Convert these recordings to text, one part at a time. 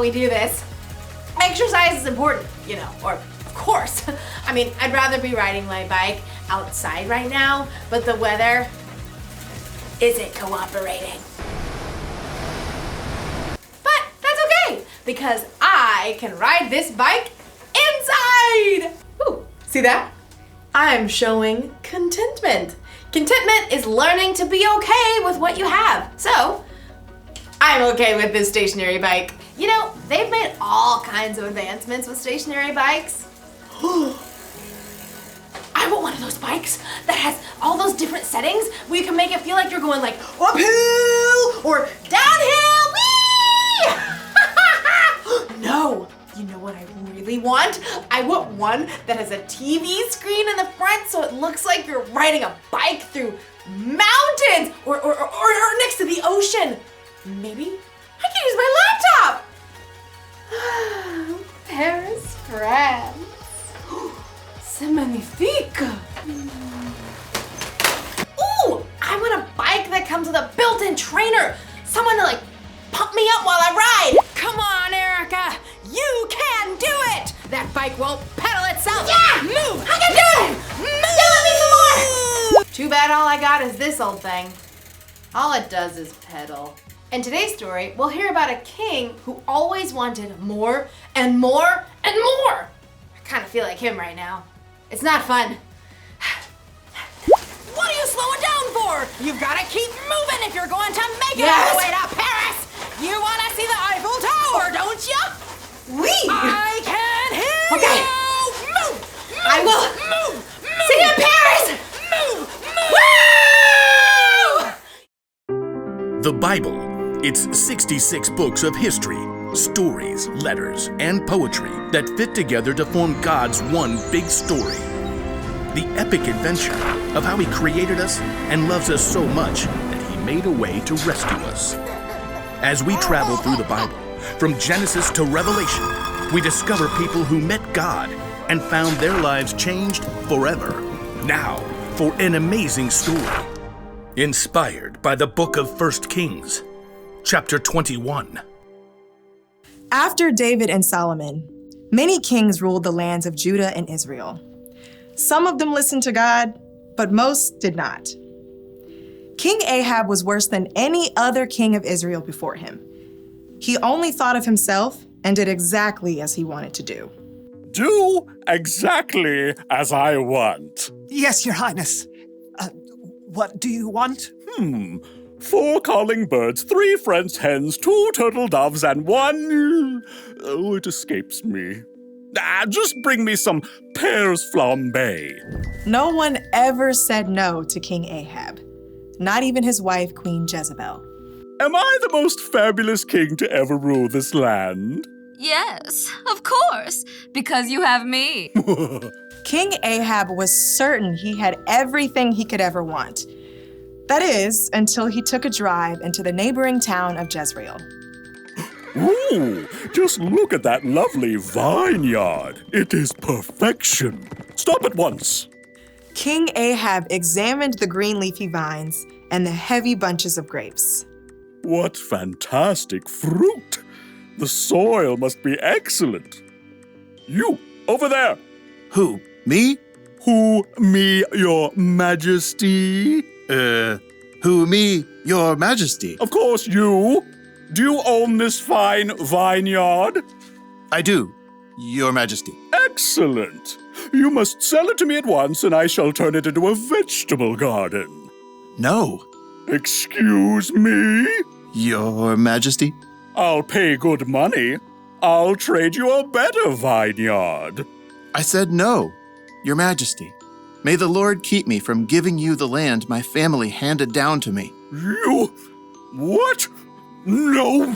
we do this. Exercise is important, or of course. I mean, I'd rather be riding my bike outside right now, but the weather isn't cooperating. But that's okay, because I can ride this bike inside. Ooh, see that? I'm showing contentment. Contentment is learning to be okay with what you have. So, I'm okay with this stationary bike. They've made all kinds of advancements with stationary bikes. I want one of those bikes that has all those different settings where you can make it feel like you're going like uphill or downhill. Whee! No, you know what I really want? I want one that has a TV screen in the front so it looks like you're riding a bike through mountains or next to the ocean. Maybe I can use my laptop. Paris, France. C'est magnifique. Ooh, I want a bike that comes with a built-in trainer. Someone to pump me up while I ride. Come on, Erica. You can do it. That bike won't pedal itself. Yeah, move. I can do it. Move. Yell at me some more. Too bad all I got is this old thing. All it does is pedal. In today's story, we'll hear about a king who always wanted more and more and more. I kind of feel like him right now. It's not fun. What are you slowing down for? You've got to keep moving if you're going to make it all the way to Paris. You want to see the Eiffel Tower, don't you? Oui. I can hear you. Move. I will. Move. See you in Paris. Move. Woo! The Bible. It's 66 books of history, stories, letters, and poetry that fit together to form God's one big story. The epic adventure of how He created us and loves us so much that He made a way to rescue us. As we travel through the Bible, from Genesis to Revelation, we discover people who met God and found their lives changed forever. Now, for an amazing story, inspired by the book of 1 Kings. Chapter 21. After David and Solomon, many kings ruled the lands of Judah and Israel. Some of them listened to God, but most did not. King Ahab was worse than any other king of Israel before him. He only thought of himself and did exactly as he wanted to do. Do exactly as I want. Yes, Your Highness. What do you want? 4 calling birds, 3 French hens, 2 turtle doves, and 1... Oh, it escapes me. Just bring me some pears flambé. No one ever said no to King Ahab, not even his wife, Queen Jezebel. Am I the most fabulous king to ever rule this land? Yes, of course, because you have me. King Ahab was certain he had everything he could ever want. That is, until he took a drive into the neighboring town of Jezreel. Ooh, just look at that lovely vineyard. It is perfection. Stop at once. King Ahab examined the green leafy vines and the heavy bunches of grapes. What fantastic fruit. The soil must be excellent. You, over there. Who? Me? Who, me, your majesty? Who, me, your majesty? Of course, you. Do you own this fine vineyard? I do, your majesty. Excellent. You must sell it to me at once, and I shall turn it into a vegetable garden. No. Excuse me? Your majesty? I'll pay good money. I'll trade you a better vineyard. I said no, your majesty. May the Lord keep me from giving you the land my family handed down to me. You... what? No.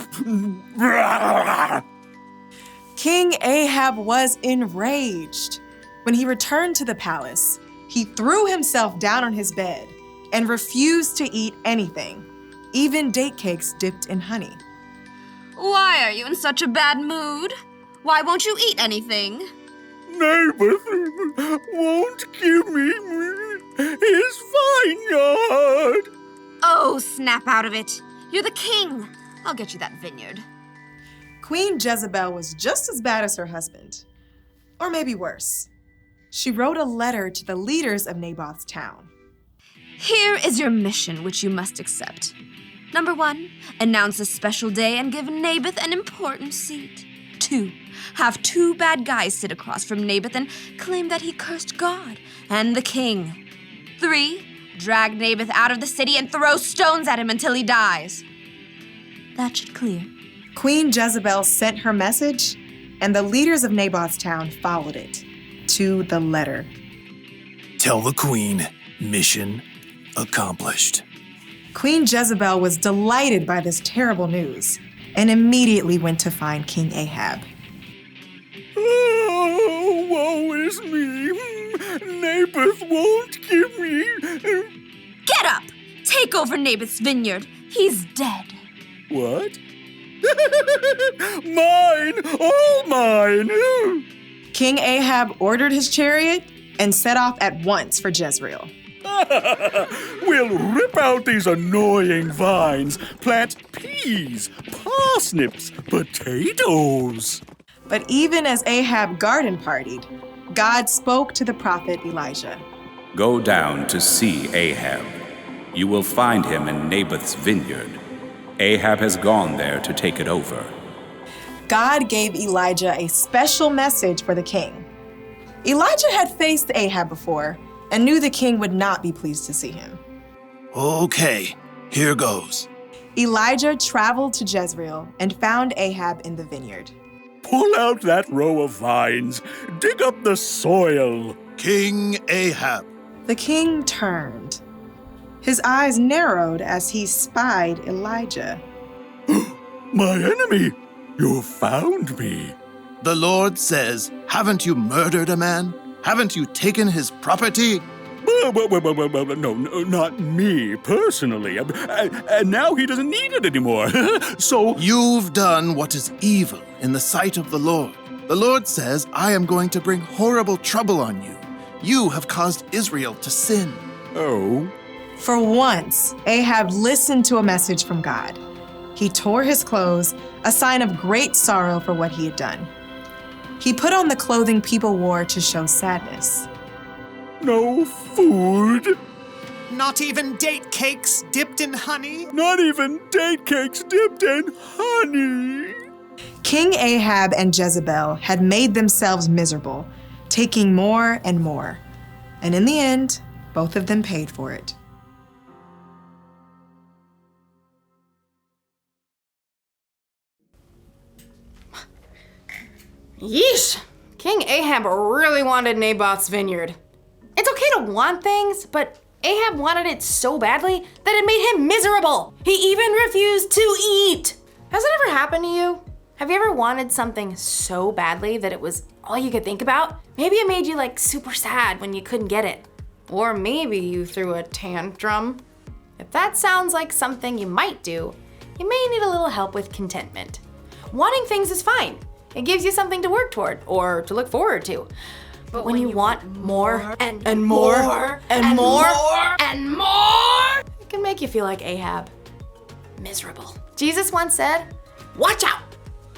King Ahab was enraged. When he returned to the palace, he threw himself down on his bed and refused to eat anything, even date cakes dipped in honey. Why are you in such a bad mood? Why won't you eat anything? Neighbor won't give me his vineyard. Oh, snap out of it. You're the king. I'll get you that vineyard. Queen Jezebel was just as bad as her husband, or maybe worse. She wrote a letter to the leaders of Naboth's town. Here is your mission, which you must accept. Number 1, announce a special day and give Naboth an important seat. 2, have 2 bad guys sit across from Naboth and claim that he cursed God and the king. 3, drag Naboth out of the city and throw stones at him until he dies. That should clear. Queen Jezebel sent her message, and the leaders of Naboth's town followed it to the letter. Tell the queen, mission accomplished. Queen Jezebel was delighted by this terrible news and immediately went to find King Ahab. Oh, woe is me. Naboth won't give me. Get up! Take over Naboth's vineyard. He's dead. What? Mine! All mine! King Ahab ordered his chariot and set off at once for Jezreel. We'll rip out these annoying vines, plant peas, parsnips, potatoes. But even as Ahab garden partied, God spoke to the prophet Elijah. Go down to see Ahab. You will find him in Naboth's vineyard. Ahab has gone there to take it over. God gave Elijah a special message for the king. Elijah had faced Ahab before and knew the king would not be pleased to see him. Okay, here goes. Elijah traveled to Jezreel and found Ahab in the vineyard. Pull out that row of vines. Dig up the soil. King Ahab. The king turned. His eyes narrowed as he spied Elijah. My enemy, you found me. The Lord says, haven't you murdered a man? Haven't you taken his property? No, not me personally. And now he doesn't need it anymore. So You've done what is evil in the sight of the Lord. The Lord says, I am going to bring horrible trouble on you. You have caused Israel to sin. Oh. For once, Ahab listened to a message from God. He tore his clothes, a sign of great sorrow for what he had done. He put on the clothing people wore to show sadness. No food. Not even date cakes dipped in honey? Not even date cakes dipped in honey. King Ahab and Jezebel had made themselves miserable, taking more and more. And in the end, both of them paid for it. Yeesh! King Ahab really wanted Naboth's vineyard. It's okay to want things, but Ahab wanted it so badly that it made him miserable. He even refused to eat. Has it ever happened to you? Have you ever wanted something so badly that it was all you could think about? Maybe it made you like super sad when you couldn't get it. Or maybe you threw a tantrum. If that sounds like something you might do, you may need a little help with contentment. Wanting things is fine. It gives you something to work toward or to look forward to. But when you want more and more and more and more, it can make you feel like Ahab. Miserable. Jesus once said, watch out!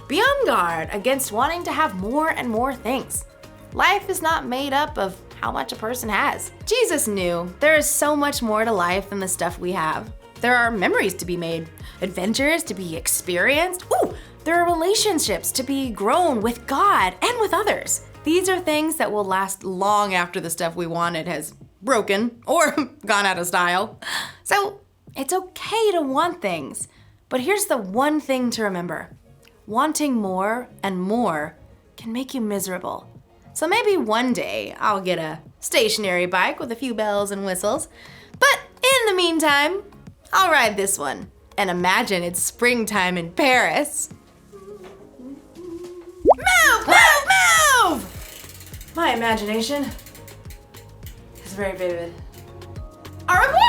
Be on guard against wanting to have more and more things. Life is not made up of how much a person has. Jesus knew there is so much more to life than the stuff we have. There are memories to be made, adventures to be experienced. Ooh, there are relationships to be grown with God and with others. These are things that will last long after the stuff we wanted has broken or gone out of style. So it's okay to want things, but here's the one thing to remember. Wanting more and more can make you miserable. So maybe one day I'll get a stationary bike with a few bells and whistles, but in the meantime, I'll ride this one and imagine it's springtime in Paris. Move, move, move! My imagination is very vivid. Are we